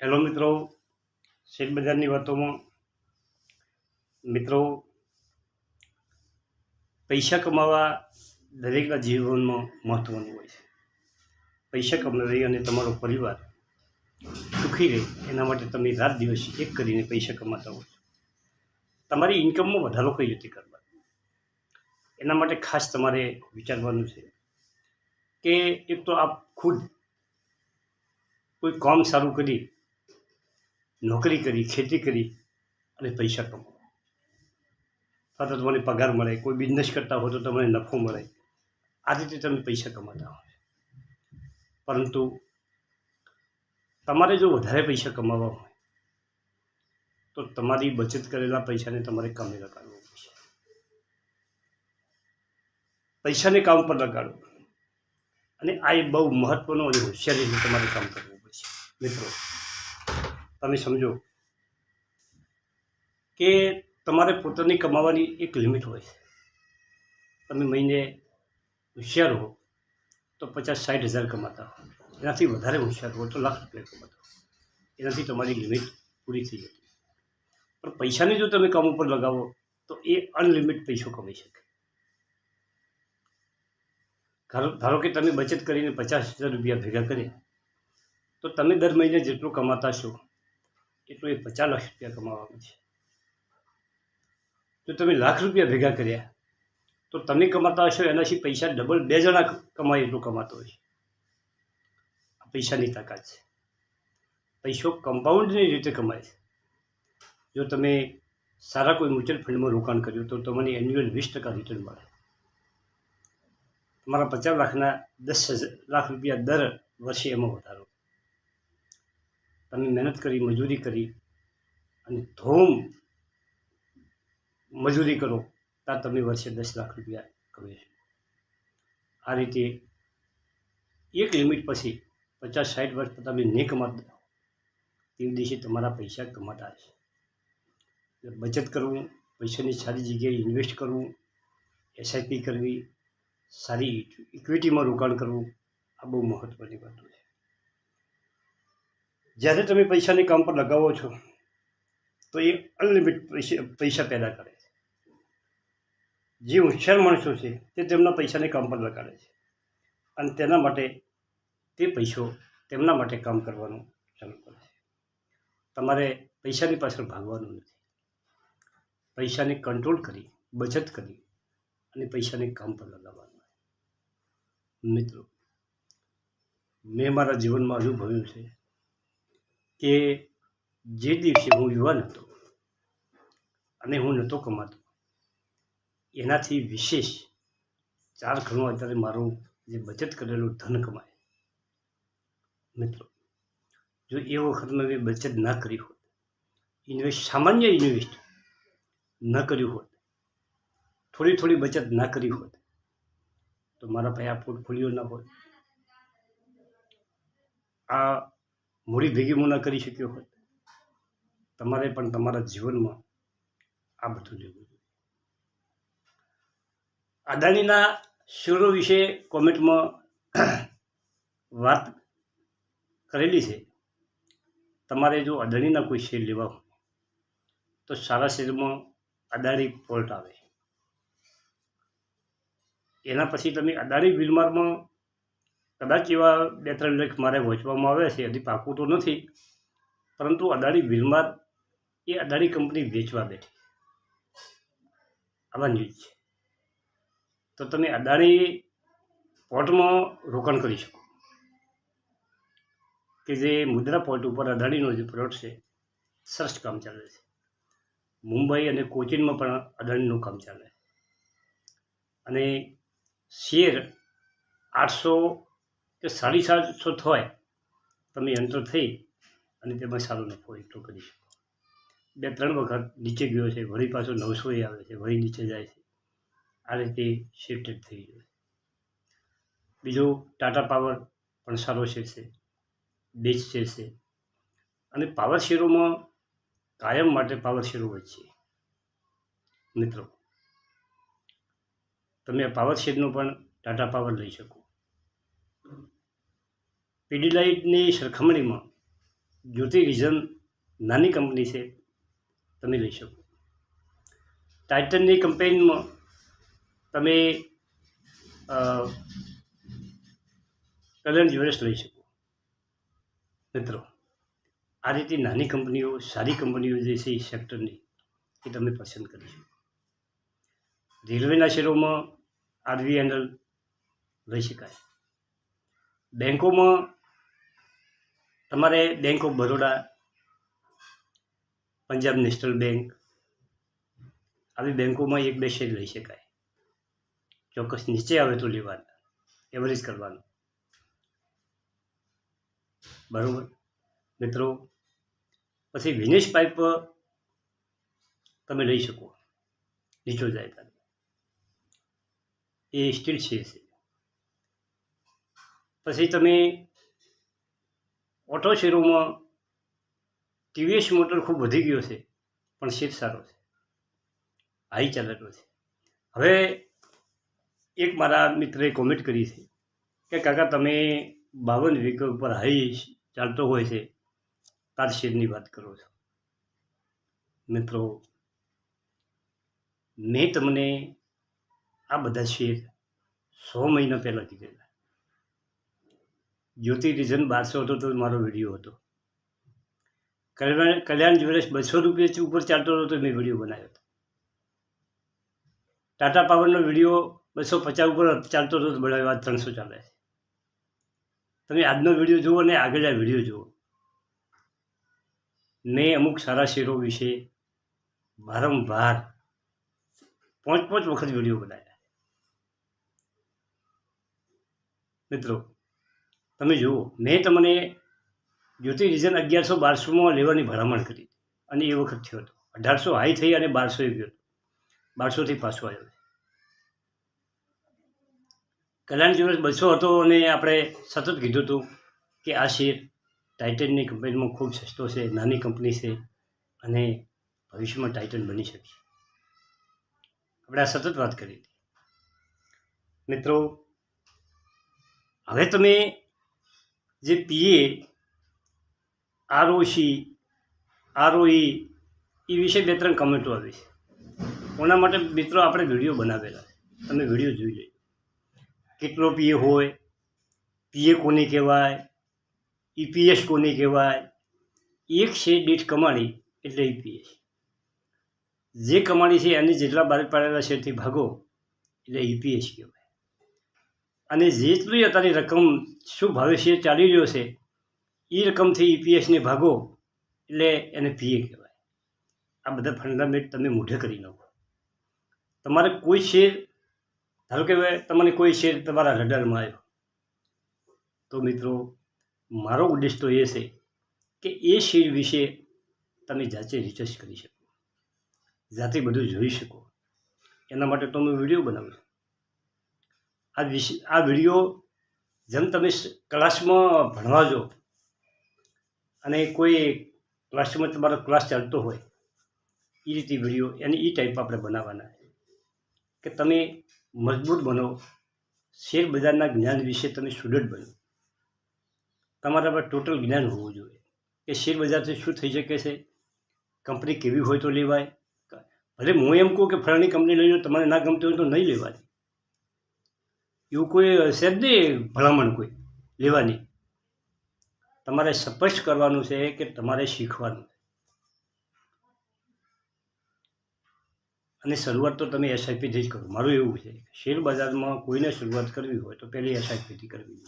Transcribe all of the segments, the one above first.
Hello મિત્રો, share બજારની વાતોમાં મિત્રો, પૈસા કમાવા દરેકના જીવનમાં મહત્ત્વનું હોય છે. પૈસા કમાવી અને તમારો પરિવાર સુખી રહે એના માટે તમે રાત દિવસ એક કરીને પૈસા કમાતા હો છો. તમારી ઇન્કમમાં વધારો કઈ રીતે કરવાનો એના માટે ખાસ તમારે વિચારવાનું છે કે એક તો આપ ખુદ કોઈ કામ સારું કરી, નોકરી કરી, ખેતી કરી અને પૈસા કમાવો. અથવા તો તમને પગાર મળે, કોઈ બિઝનેસ કરતા હો તો તમને નફો મળે. આ રીતે તમે પૈસા કમાતા હો. પરંતુ તમારે જો વધારે પૈસા કમાવા હોય તો તમારી બચત કરેલા પૈસાને તમારે કામે લગાડવો પડશે. પૈસાને કામ પર લગાડો અને આ એક બહુ મહત્ત્વનો અને હોશિયારીથી તમારે કામ કરવું પડશે. મિત્રો, તમે સમજો કે તમારે પોતાની કમાવાની એક લિમિટ હોય છે. તમે મહિને હોશિયાર હો તો 50-60 હજાર કમાતા હો, એનાથી વધારે હોશિયાર હો તો લાખ રૂપિયા કમાતા હો. એનાથી તમારી લિમિટ પૂરી થઈ જતી. પણ પૈસાને જો તમે કામ ઉપર લગાવો તો એ અનલિમિટ પૈસો કમાઈ શકે. ધારો કે તમે બચત કરીને 50,000 રૂપિયા ભેગા કર્યા તો તમે દર મહિને જેટલું કમાતા છો એટલું એ 50 લાખ રૂપિયા કમાવાનું છે. જો તમે લાખ રૂપિયા ભેગા કર્યા તો તમે કમાતા હશો એનાથી પૈસા ડબલ 2 જણા કમાય એટલું કમાતો હશે. આ પૈસાની તાકાત છે. પૈસો કમ્પાઉન્ડની રીતે કમાય છે. જો તમે સારા કોઈ મ્યુચ્યુઅલ ફંડમાં રોકાણ કર્યું તો તમને એન્યુઅલ 20% રિટર્ન મળે. તમારા 50 લાખના 10 લાખ રૂપિયા દર વર્ષે એમાં વધારો. તમે મહેનત કરી, મજૂરી કરી અને ધૂમ મજૂરી કરો ત્યાં તમે વર્ષે 10 લાખ રૂપિયા કમાઈ શકો. આ રીતે એક લિમિટ પછી 50-60 વર્ષ તમે નહીં કમાતા તે દિવસે તમારા પૈસા કમાતા હશે. બચત કરવું, પૈસાની સારી જગ્યાએ ઇન્વેસ્ટ કરવું, એસઆઈપી કરવી, સારી ઇક્વિટીમાં રોકાણ કરવું, આ બહુ મહત્ત્વની વાતો છે. જ્યારે તમે પૈસાને કામ પર લગાવો છો તો એ અનલિમિટ પૈસા પેદા કરે છે. જે હોશિયાર માણસો છે તે તેમના પૈસાને કામ પર લગાડે છે અને તેના માટે તે પૈસો તેમના માટે કામ કરવાનું ચાલુ કરે છે. તમારે પૈસાની પાછળ ભાગવાનું નથી. પૈસાને કંટ્રોલ કરી, બચત કરી અને પૈસાને કામ પર લગાવવાનું. મિત્રો, મેં મારા જીવનમાં અનુભવ્યું છે કે જે દિવસે હું યુવાન હતો અને હું નહોતો કમાતો એનાથી વિશેષ 4 ગણું અત્યારે મારું જે બચત કરેલું ધન કમાય. મિત્રો, જો એ વખત મેં બચત ના કરી હોત, સામાન્ય ઇન્વેસ્ટ ન કર્યું હોત, થોડી બચત ના કરી હોત તો મારા પાસે આ પોર્ટફોલિયો ના હોત, આ મૂડી ભેગી હું ના કરી શક્યો હોત. તમારે પણ તમારા જીવનમાં આ બધું લેવું જોઈએ. અદાણીના શેરો વિશે કોમેન્ટમાં વાત કરેલી છે. તમારે જો અદાણીના કોઈ શેર લેવા હોય તો સારા શેરમાં અદાણી પોર્ટ આવે. એના પછી તમે અદાણી વિલમારમાં કદાચ એવા 2-3 લેખ મારે વહેંચવામાં આવ્યા છે, હજી પાકું તો નથી, પરંતુ અદાણી વિલમાર એ અદાણી કંપની વેચવા બેઠી. આવા ન્યૂઝ છે. તો તમે અદાણી પોર્ટમાં રોકાણ કરી શકો કે જે મુદ્રા પોર્ટ ઉપર અદાણીનો જે પ્લોટ છે સરસ કામ ચાલે છે. મુંબઈ અને કોચીનમાં પણ અદાણીનું કામ ચાલે છે અને શેર 800 કે 750 થાય તમે એન્ટર થઈ અને તેમાં સારો નફો એકઠો કરી શકો. 2-3 વખત નીચે ગયો છે, વળી પાછો 900 આવે છે, વળી નીચે જાય છે. આ રીતે શિફ્ટેડ થઈ ગયો. બીજો ટાટા પાવર પણ સારો શેર છે, બેસ્ટ શેર છે અને પાવર શેરોમાં કાયમ માટે પાવર શેરો વચ્ચે. મિત્રો, તમે પાવર શેરનો પણ ટાટા પાવર લઈ શકો. પીડીલાઇટની સરખામણીમાં જ્યોતિ વિઝન નાની કંપની છે, તમે લઈ શકો. ટાઇટનની કંપનીમાં તમે કલ્યાણ જ્વેલર્સ લઈ શકો. મિત્રો, આ રીતે નાની કંપનીઓ, સારી કંપનીઓ જે છે એ સેક્ટરની એ તમે પસંદ કરી શકો. રેલવેના શેરોમાં RVNL લઈ શકાય. બેંકોમાં તમારે bank of Baroda, Punjab national bank, આવી બેંકોમાં 1-2 શેર લઈ શકાય. ચોક્કસ નીચે આવે તો લેવાના, એવરેજ કરવાનું. બરાબર મિત્રો. પછી વિનેશ પાઇપ તમે લઈ શકો, નીચો જાય ત્યારે. એ સ્ટીલ શેર છે. પછી તમે ઓટો શેરોમાં TVS મોટર ખૂબ વધી ગયો છે, પણ શેર સારો છે, હાઈ ચાલેલો છે. હવે એક મારા મિત્રએ કોમેન્ટ કરી છે કે કાકા તમે 52 વીક ઉપર હાઈ ચાલતો હોય છે, તાર શેરની વાત કરો છો. મિત્રો, મેં તમને આ બધા શેર 100 મહિના પહેલાં કીધેલા. જ્યોતિ વિઝન 1200 હતો તો મારો વિડીયો હતો. કલ્યાણ જ્વેલર્સ 200 રૂપિયા ઉપર ચાલતો હતો તો મેં વિડીયો બનાવ્યો હતો. ટાટા પાવરનો વિડીયો 250 ઉપર ચાલતો હતો તો બનાવ્યો, આજ 300 ચાલે છે. તમે આજનો વિડીયો જુઓ અને આગળના વિડીયો જુઓ. મેં અમુક સારા શેરો વિશે વારંવાર 5 વખત વિડીયો બનાવ્યા. મિત્રો, તમે જુઓ, મેં તમને જ્યોતિ વિઝન 1100-1200માં લેવાની ભલામણ કરી અને એ વખત થયો હતો. 1800 હાઈ થઈ અને 1200 ગયો હતો. 1200થી પાછો આવ્યો. કલ્યાણ જ્વેલર્સ 200 હતો અને આપણે સતત કીધું હતું કે આ શેર ટાઇટનની કંપનીમાં ખૂબ સસ્તો છે, નાની કંપની છે અને ભવિષ્યમાં ટાઇટન બની શકશે. આપણે આ સતત વાત કરી હતી. મિત્રો, હવે તમે જે PA, ROC, ROE એ વિશે 2-3 કમેન્ટો આવી છે. કોના માટે મિત્રો આપણે વિડીયો બનાવેલા છે, તમે વિડીયો જોઈ લેજો. કેટલો PA હોય, PA કોને કહેવાય, EPS કોને કહેવાય. એક શેર દીઠ કમાણી એટલે EPS. જે કમાણી છે એની જેટલા બહાર પાડેલા શેરથી ભાગો એટલે EPS કહેવાય. અને જેટલી અત્યારે રકમ શું ભાવે શેર ચાલી રહ્યો છે એ રકમથી EPSને ભાગો એટલે એને PA કહેવાય. આ બધા ફંડામેન્ટ તમે મોઢે કરી નાખો. તમારે કોઈ શેર, ધારો કે તમને કોઈ શેર તમારા રડારમાં આવ્યો તો મિત્રો, મારો ઉદ્દેશ તો એ છે કે એ શેર વિશે તમે જાતે રિસર્ચ કરી શકો, જાતે બધું જોઈ શકો. એના માટે તો હું વિડીયો બનાવું છું. આ વિડીયો જેમ તમે ક્લાસમાં ભણવા જો અને કોઈ ક્લાસમાં તમારો ક્લાસ ચાલતો હોય એ રીતે વિડીયો અને એ ટાઈપ આપણે બનાવવાના કે તમે મજબૂત બનો. શેર બજારના જ્ઞાન વિશે તમે સ્ટુડન્ટ બનો. તમારા પર ટોટલ જ્ઞાન હોવું જોઈએ કે શેર બજારથી શું થઈ શકે છે, કંપની કેવી હોય તો લેવાય. ભલે હું એમ કહું કે ફલાણી કંપની લઈ લો, તમારે ના ગમતી હોય તો નહીં લેવાની. એવું કોઈ છે જ નહીં ભલામણ કોઈ લેવાની. તમારે સ્પષ્ટ કરવાનું છે કે તમારે શીખવાનું. અને શરૂઆત તો તમે SIPથી જ કરો. મારું એવું છે, શેર બજારમાં કોઈને શરૂઆત કરવી હોય તો પહેલી SIPથી કરવી.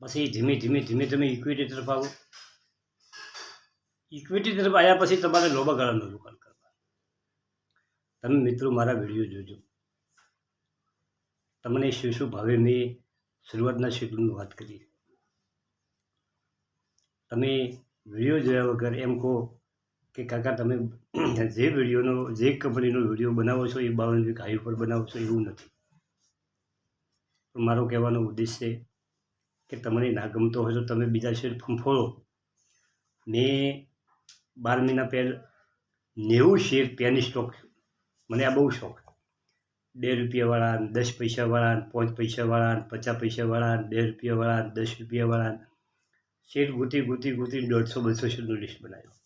પછી ધીમે ધીમે તમે ઇક્વિટી તરફ આવો. ઇક્વિટી તરફ આવ્યા પછી તમારે લાંબા ગાળાનું રોકાણ કરવા. તમે મિત્રો મારા વિડીયો જોજો. તમને શું ભાવે મેં શરૂઆતના શેડ્યુલની વાત કરી. તમે વિડીયો જોયા વગર એમ કહો કે કાકા તમે જે વિડીયોનો, જે કંપનીનો વિડીયો બનાવો છો એ 52 વીક હાઈ ઉપર બનાવો છો, એવું નથી. મારો કહેવાનો ઉદ્દેશ છે કે તમને ના ગમતો હોય તો તમે બીજા શેર ફંફોળો. મેં 12 મહિના પહેલાં 90 શેર પેની સ્ટોક, મને આ બહુ શોખ. 2 રૂપિયાવાળા, 10 પૈસાવાળા, 5 પૈસાવાળા, 50 પૈસાવાળા, 2 રૂપિયાવાળા, 10 રૂપિયાવાળા, શેર ગોતી 150-200 શેરનું લિસ્ટ બનાવ્યું.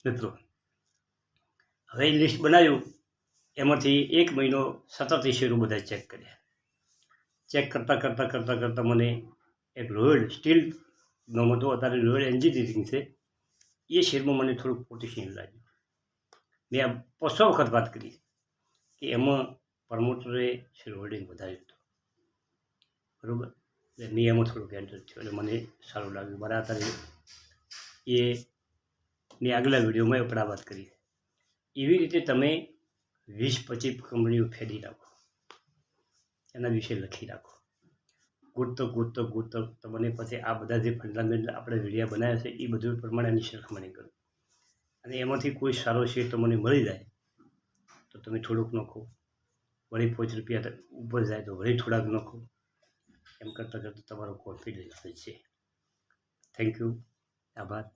મિત્રો હવે એ લિસ્ટ બનાવ્યું, એમાંથી 1 મહિનો સતત એ શેરો બધા ચેક કર્યા. ચેક કરતાં મને એક રોયલ સ્ટીલ નામ હતો, અત્યારે રોયલ એન્જિનિયરિંગ છે, એ શેરમાં મને થોડુંક પોટેશિયમ લાગ્યું. મેં આ 500 વખત વાત કરી કે એમાં પ્રમોટરે શેર હોલ્ડિંગ વધાર્યું હતું, બરાબર. એટલે મેં એમાં થોડુંક એન્ટર થયું એટલે મને સારું લાગ્યું. મારા અત્યારે એ મેં આગલા વિડીયોમાં પણ આ વાત કરી. એવી રીતે તમે 20-25 કંપનીઓ ફેરી રાખો, એના વિશે લખી રાખો. ગોતતો તમને પછી આ બધા જે ફંડામેન્ટલ આપણે વિડીયો બનાવ્યા છે એ બધું પ્રમાણે એની સરખામણી કરો, અને એમાંથી કોઈ સારો શેર તમને મળી જાય તો તમે થોડુંક નાખો, વળી ₹5 ઉપર જાય તો વળી થોડાક નાખો. એમ કરતાં તમારો કોન્ફિડન્સ વધશે. થેન્ક યુ, આભાર.